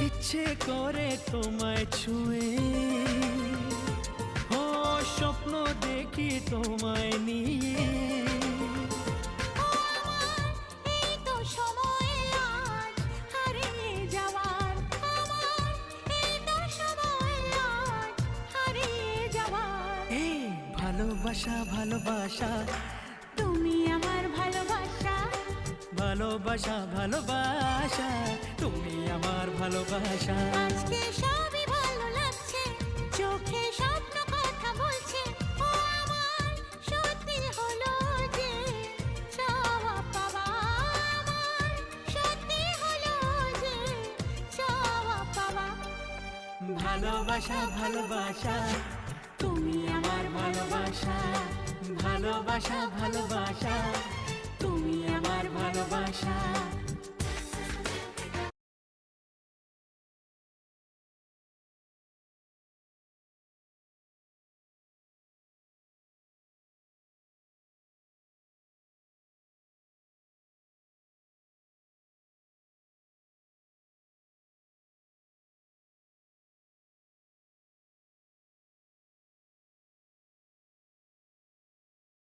ইচ্ছে করে তোমায় ছুঁয়ে, ও স্বপ্ন দেখি তোমায় নিয়ে। ও আমার, এই তো সময় আজ হারিয়ে যাওয়ার। আমার, এই তো সময় আজ হারিয়ে যাওয়ার। এই ভালোবাসা ভালোবাসা, তুমি আমার ভালোবাসা। ভালোবাসা ভালোবাসা, তুমি আমার ভালোবাসা। আজকে সবই ভালো লাগছে, চোখে স্বপ্ন কথা বলছে। ও আমার, সত্যি হলো যে চাওয়া পাওয়া। আমার, সত্যি হলো যে চাওয়া পাওয়া। ভালোবাসা ভালোবাসা, তুমি আমার ভালোবাসা। ভালোবাসা ভালোবাসা, তুমি আমার ভালোবাসা।